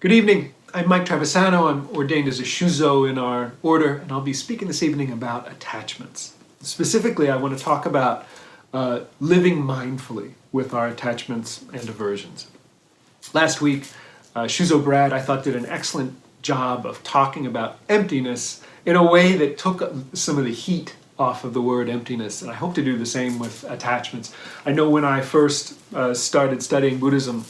Good evening. I'm Mike Travisano. I'm ordained as a Shuzo in our order, and I'll be speaking this evening about attachments. Specifically, I want to talk about living mindfully with our attachments and aversions. Last week, Shuzo Brad, I thought, did an excellent job of talking about emptiness in a way that took some of the heat off of the word emptiness, and I hope to do the same with attachments. I know when I first started studying Buddhism,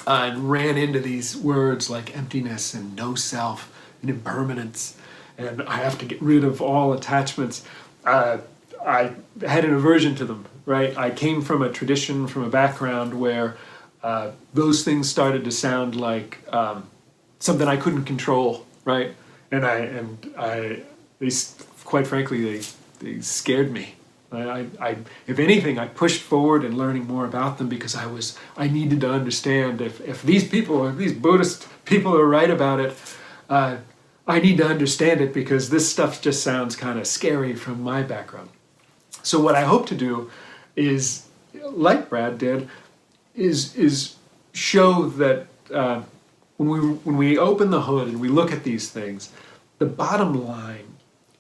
and ran into these words like emptiness and no self and impermanence, and I have to get rid of all attachments. I had an aversion to them, right? I came from a tradition, from a background where those things started to sound like something I couldn't control, right? And they quite frankly, they scared me. If anything, I pushed forward in learning more about them because I needed to understand if these people, if these Buddhist people are right about it, I need to understand it because this stuff just sounds kind of scary from my background. So what I hope to do is, like Brad did, is show that when we open the hood and we look at these things, the bottom line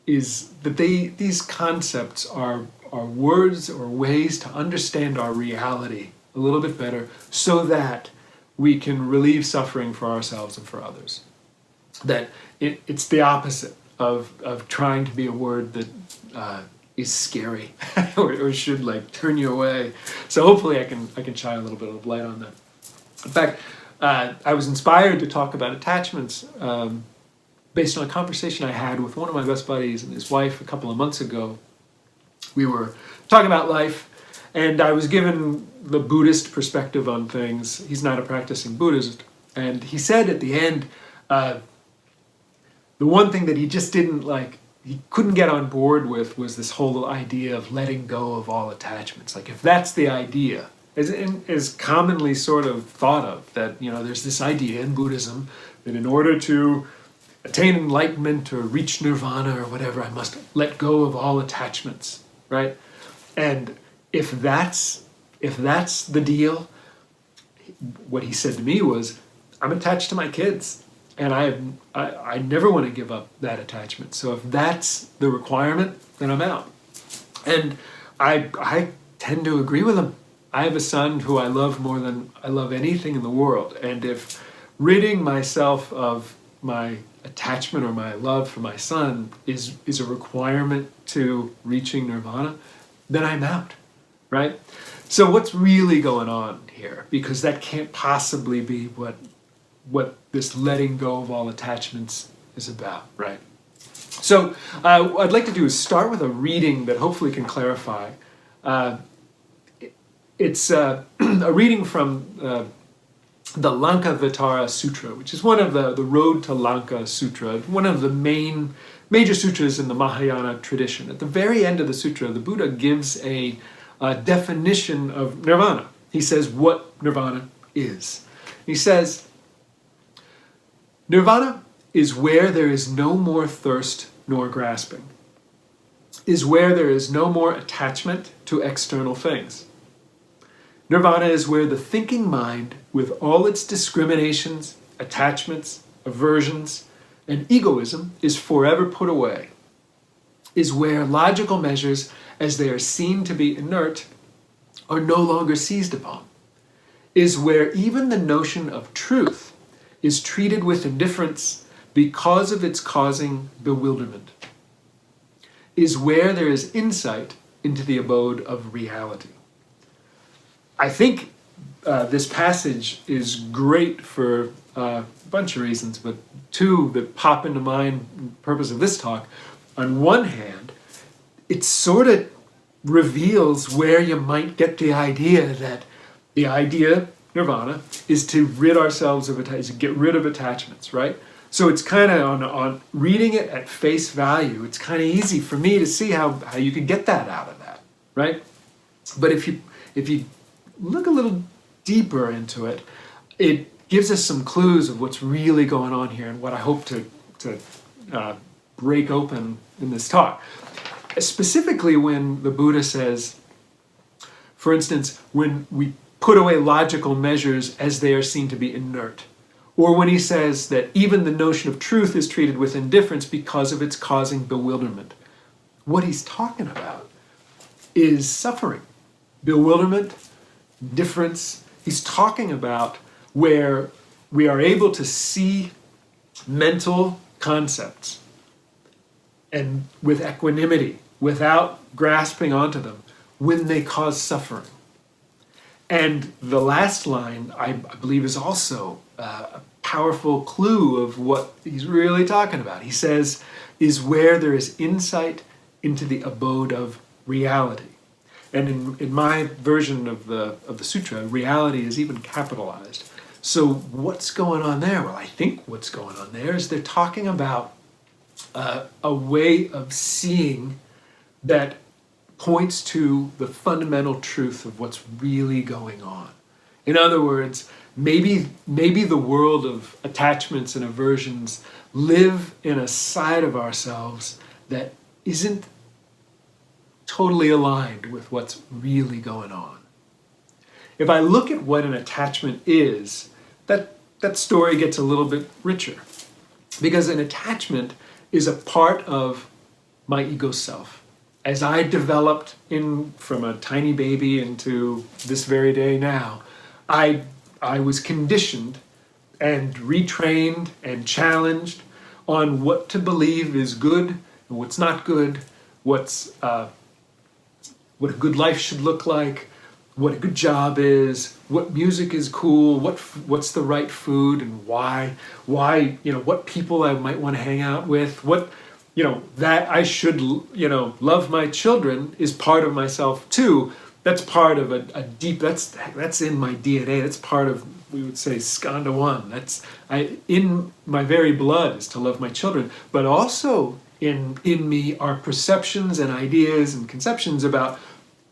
is that these concepts are words or ways to understand our reality a little bit better so that we can relieve suffering for ourselves and for others. That it's the opposite of trying to be a word that is scary or should like turn you away. So hopefully I can shine a little bit of light on that. In fact, I was inspired to talk about attachments based on a conversation I had with one of my best buddies and his wife a couple of months ago. We were talking about life, and I was given the Buddhist perspective on things. He's not a practicing Buddhist, and he said at the end, the one thing that he just didn't like, he couldn't get on board with was this whole idea of letting go of all attachments. Like if that's the idea, as commonly sort of thought of, that there's this idea in Buddhism that in order to attain enlightenment or reach nirvana or whatever, I must let go of all attachments, right? And if that's the deal, what he said to me was, I'm attached to my kids, and I never want to give up that attachment. So if that's the requirement, then I'm out. And I tend to agree with him. I have a son who I love more than I love anything in the world, and if ridding myself of my attachment or my love for my son is a requirement to reaching nirvana, then I'm out, right? So what's really going on here? Because that can't possibly be what this letting go of all attachments is about, right? So what I'd like to do is start with a reading that hopefully can clarify. It's a reading from the Lankavatara Sutra, which is one of the Road to Lanka Sutra, one of the major sutras in the Mahayana tradition. At the very end of the sutra, the Buddha gives a definition of nirvana. He says what nirvana is. He says, nirvana is where there is no more thirst nor grasping, is where there is no more attachment to external things. Nirvana is where the thinking mind, with all its discriminations, attachments, aversions, and egoism, is forever put away. Is where logical measures, as they are seen to be inert, are no longer seized upon. Is where even the notion of truth is treated with indifference because of its causing bewilderment. Is where there is insight into the abode of reality. I think this passage is great for a bunch of reasons, but two that pop into mind for the purpose of this talk. On one hand, it sort of reveals where you might get the idea that the idea, nirvana, is to rid ourselves of attachments, to get rid of attachments, right? So it's kind of on reading it at face value, it's kind of easy for me to see how you could get that out of that, right? But if you look a little deeper into it, it gives us some clues of what's really going on here and what I hope to break open in this talk. Specifically when the Buddha says, for instance, when we put away logical measures as they are seen to be inert, Or when he says that even the notion of truth is treated with indifference because of its causing bewilderment. What he's talking about is suffering, bewilderment, indifference. He's talking about where we are able to see mental concepts and with equanimity, without grasping onto them, when they cause suffering. And the last line, I believe, is also a powerful clue of what he's really talking about. He says, is where there is insight into the abode of reality. And in my version of the sutra, reality is even capitalized. So what's going on there? Well, I think what's going on there is they're talking about a way of seeing that points to the fundamental truth of what's really going on. In other words, maybe the world of attachments and aversions live in a side of ourselves that isn't totally aligned with what's really going on. If I look at what an attachment is, that story gets a little bit richer. Because an attachment is a part of my ego self. As I developed from a tiny baby into this very day now, I was conditioned and retrained and challenged on what to believe is good and what's not good, what a good life should look like, what a good job is, what music is cool, what's the right food and why, what people I might want to hang out with, that I should, love my children is part of myself too. That's part of a deep, that's in my DNA. That's part of, we would say, skanda one. In my very blood is to love my children. But also in me are perceptions and ideas and conceptions about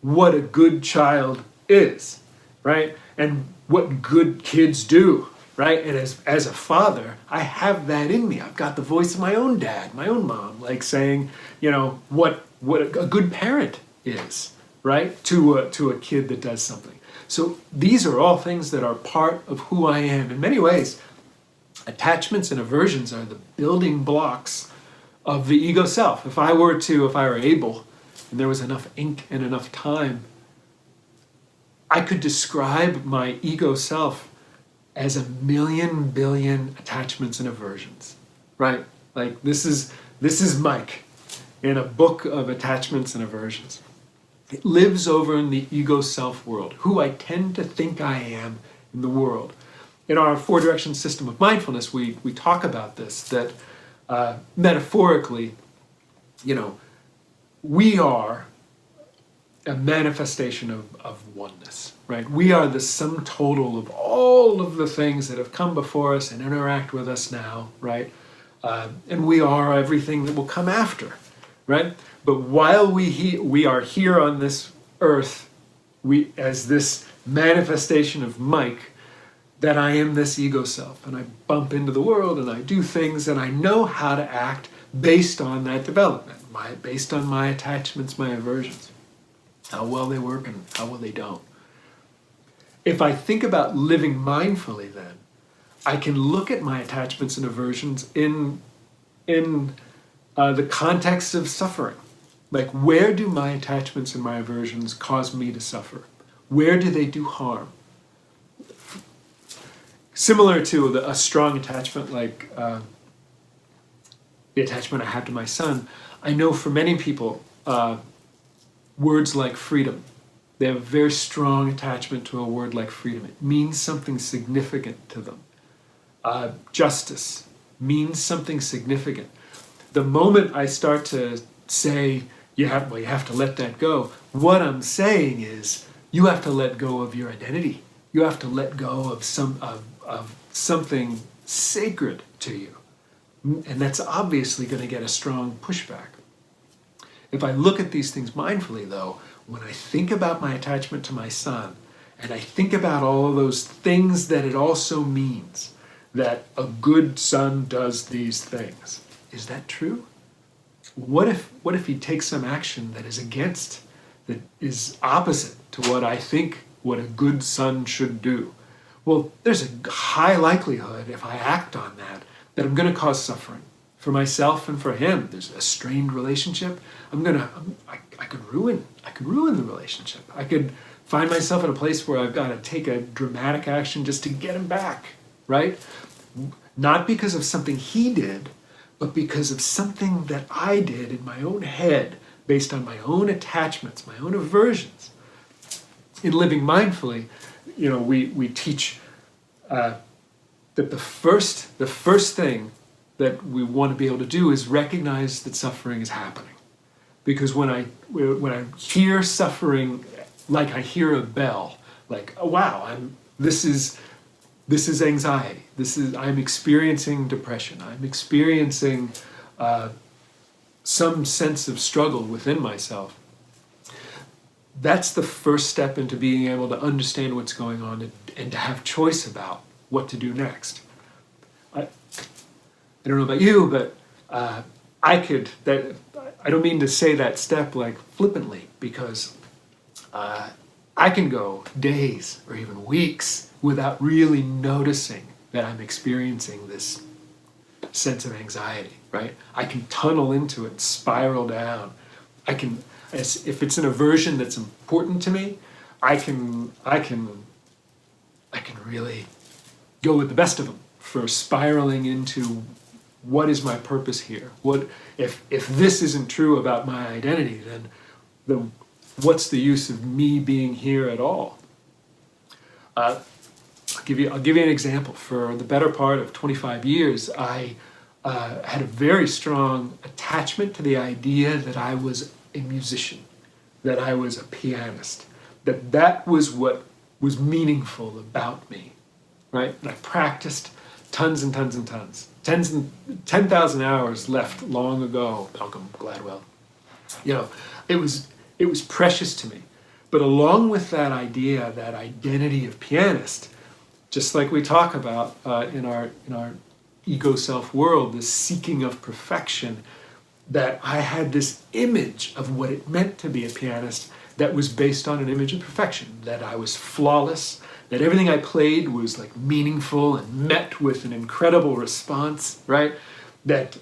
what a good child is, right? And what good kids do. Right? And as a father, I have that in me. I've got the voice of my own dad, my own mom, like saying, what a good parent is, right? To a kid that does something. So these are all things that are part of who I am. In many ways, attachments and aversions are the building blocks of the ego self. If I were able, and there was enough ink and enough time, I could describe my ego self as 1,000,000 billion attachments and aversions, right? Like this is Mike in a book of attachments and aversions. It lives over in the ego self world, who I tend to think I am in the world. In our 4-direction system of mindfulness, we talk about this, that metaphorically, we are a manifestation of oneness, right? We are the sum total of all of the things that have come before us and interact with us now, right? And we are everything that will come after, right? But while we are here on this earth, we as this manifestation of Mike, that I am this ego self, and I bump into the world and I do things and I know how to act based on that development, based on my attachments, my aversions. How well they work and how well they don't. If I think about living mindfully then, I can look at my attachments and aversions in the context of suffering. Like, where do my attachments and my aversions cause me to suffer? Where do they do harm? Similar to a strong attachment like the attachment I have to my son, I know for many people, words like freedom, they have a very strong attachment to a word like freedom. It means something significant to them. Justice means something significant. The moment I start to say, you have to let that go, what I'm saying is, you have to let go of your identity. You have to let go of something sacred to you. And that's obviously going to get a strong pushback. If I look at these things mindfully, though, when I think about my attachment to my son, and I think about all of those things that it also means, that a good son does these things, is that true? What if he takes some action that is opposite to what I think what a good son should do? well, there's a high likelihood if I act on that I'm going to cause suffering for myself and for him. There's a strained relationship. I could ruin the relationship. I could find myself in a place where I've got to take a dramatic action just to get him back, right? Not because of something he did, but because of something that I did in my own head, based on my own attachments, my own aversions. In living mindfully, we teach that the first thing that we want to be able to do is recognize that suffering is happening. Because when I hear suffering, like I hear a bell, like, oh wow, this is anxiety. I'm experiencing depression. I'm experiencing some sense of struggle within myself. That's the first step into being able to understand what's going on and to have choice about what to do next. I don't know about you, but I don't mean to say that step like flippantly, because I can go days or even weeks without really noticing that I'm experiencing this sense of anxiety, right? I can tunnel into it, spiral down. If it's an aversion that's important to me, I can really go with the best of them for spiraling into what is my purpose here? What if this isn't true about my identity, then what's the use of me being here at all? I'll give you an example. For the better part of 25 years, I had a very strong attachment to the idea that I was a musician, that I was a pianist, that was what was meaningful about me, right? And I practiced tons and tons and tons. 10,000 hours left long ago, Malcolm Gladwell. It was precious to me. But along with that idea, that identity of pianist, just like we talk about in our ego self world, this seeking of perfection, that I had this image of what it meant to be a pianist that was based on an image of perfection, that I was flawless, that everything I played was like meaningful and met with an incredible response, right? That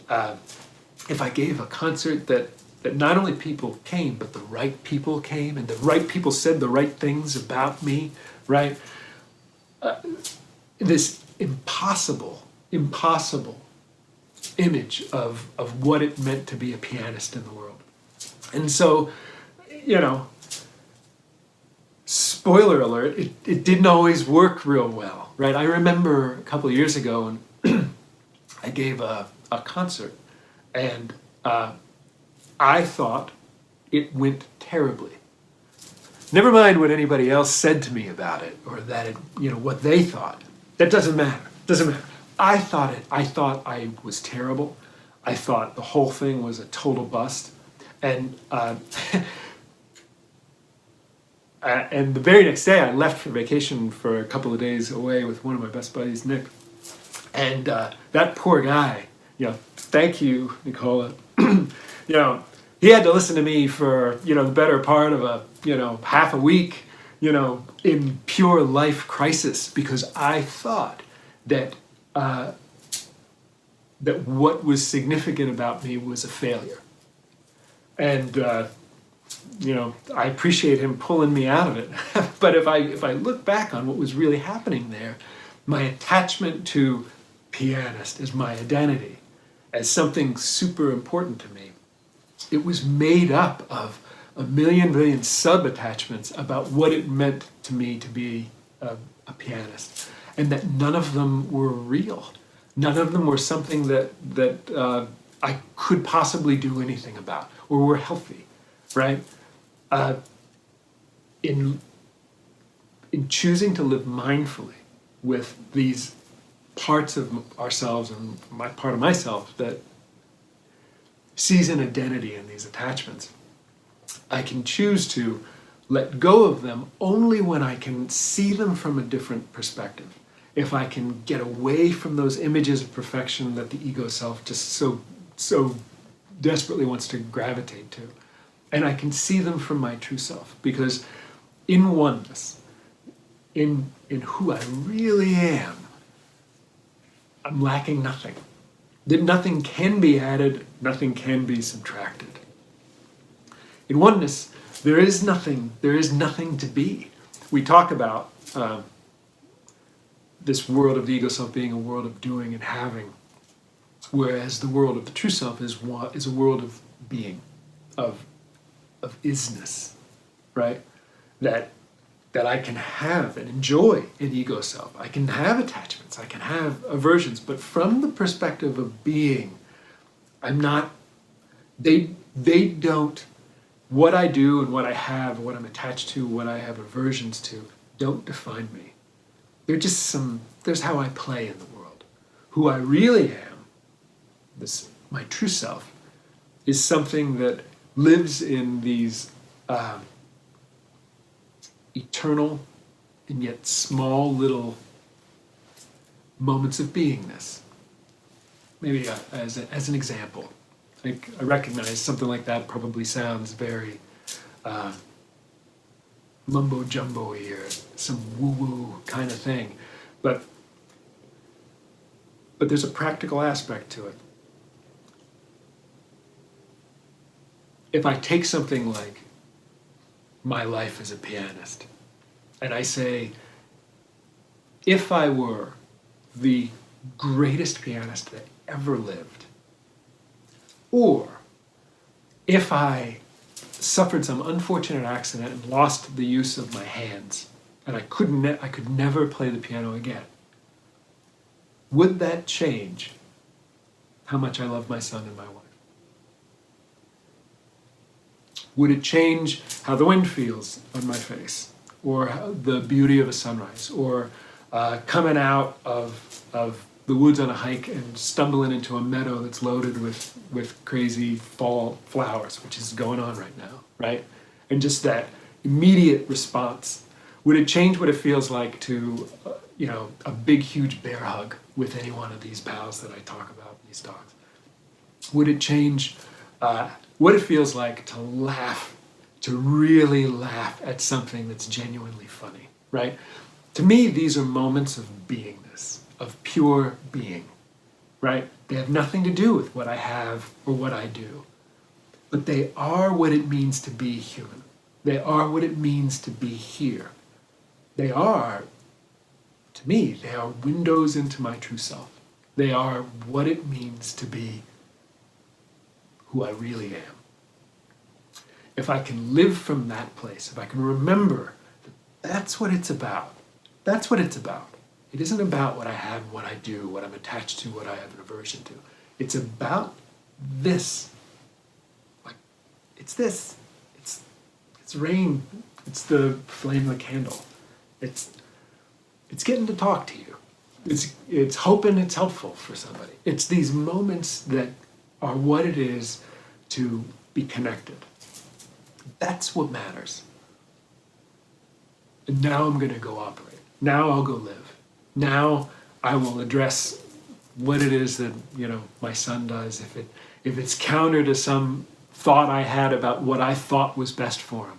if I gave a concert that not only people came, but the right people came, and the right people said the right things about me, right? This impossible image of what it meant to be a pianist in the world. And so, spoiler alert, it didn't always work real well, right? I remember a couple of years ago, and I gave a concert, and I thought it went terribly. Never mind what anybody else said to me about it, or that what they thought. That doesn't matter. I thought I was terrible. I thought the whole thing was a total bust, and and the very next day I left for vacation for a couple of days away with one of my best buddies, Nick, and that poor guy. Thank you, Nicola. He had to listen to me for the better part of half a week, in pure life crisis, because I thought that that what was significant about me was a failure. And I appreciate him pulling me out of it. But if I look back on what was really happening there, my attachment to pianist as my identity, as something super important to me, it was made up of a million sub-attachments about what it meant to me to be a pianist, and that none of them were real. None of them were something that I could possibly do anything about, or were healthy, right? In choosing to live mindfully with these parts of ourselves and part of myself that sees an identity in these attachments, I can choose to let go of them only when I can see them from a different perspective. If I can get away from those images of perfection that the ego self just so desperately wants to gravitate to, and I can see them from my true self. Because in oneness, in who I really am, I'm lacking nothing. That nothing can be added, nothing can be subtracted. In oneness, there is nothing to be. We talk about this world of the ego self being a world of doing and having, whereas the world of the true self is a world of being, of isness, right? That I can have and enjoy an ego self. I can have attachments, I can have aversions, but from the perspective of being, I'm not, they don't, what I do and what I have, what I'm attached to, what I have aversions to, don't define me. They're just there's how I play in the world. Who I really am, my true self, is something that lives in these eternal and yet small little moments of beingness. Maybe as an example, I recognize something like that probably sounds very mumbo jumbo-y or some woo-woo kind of thing, but there's a practical aspect to it. If I take something like my life as a pianist, and I say, if I were the greatest pianist that ever lived, or if I suffered some unfortunate accident and lost the use of my hands, and I could never play the piano again, would that change how much I love my son and my wife? Would it change how the wind feels on my face, or the beauty of a sunrise, or coming out of the woods on a hike and stumbling into a meadow that's loaded with crazy fall flowers, which is going on right now, right? And just that immediate response. Would it change what it feels like to, a big, huge bear hug with any one of these pals that I talk about, these dogs? Would it change what it feels like to laugh, to really laugh at something that's genuinely funny, right? To me, these are moments of beingness, of pure being, right? They have nothing to do with what I have or what I do, but they are what it means to be human. They are what it means to be here. They are, to me, they are windows into my true self. They are what it means to be who I really am. If I can live from that place, if I can remember that that's what it's about, that's what it's about. It isn't about what I have, what I do, what I'm attached to, what I have an aversion to. It's about this. Like, it's this. It's rain. It's the flame of the candle. It's getting to talk to you. It's hoping it's helpful for somebody. It's these moments that are what it is to be connected. That's what matters. And now I'm going to go operate. Now I'll go live. Now I will address what it is that, my son does. If it's counter to some thought I had about what I thought was best for him,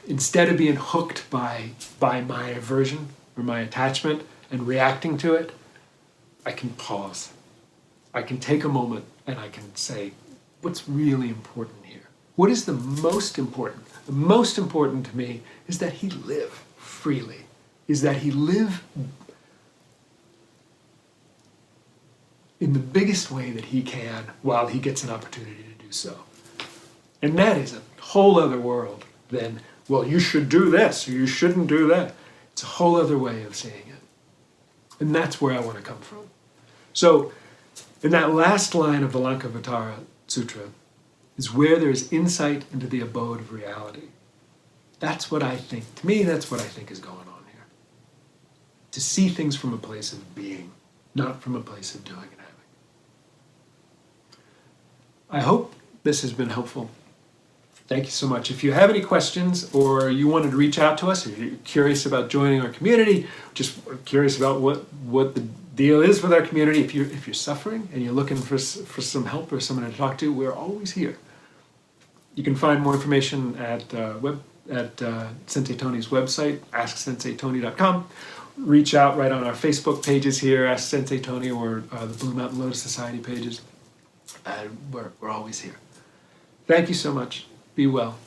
instead of being hooked by my aversion or my attachment and reacting to it, I can pause. I can take a moment and I can say, what's really important here? What is the most important? The most important to me is that he live freely, is that he live in the biggest way that he can while he gets an opportunity to do so. And that is a whole other world than, well, you should do this or you shouldn't do that. It's a whole other way of seeing it. And that's where I want to come from. So, in that last line of the Lankavatara Sutra is where there's insight into the abode of reality. That's what I think, to me, that's what I think is going on here. To see things from a place of being, not from a place of doing and having. I hope this has been helpful. Thank you so much. If you have any questions or you wanted to reach out to us, if you're curious about joining our community, just curious about what the deal is with our community, if you're suffering and you're looking for some help or someone to talk to, we're always here. You can find more information at at Sensei Tony's website, asksenseitony.com. Reach out right on our Facebook pages here, Ask Sensei Tony, or the Blue Mountain Lotus Society pages. We're always here. Thank you so much. Be well.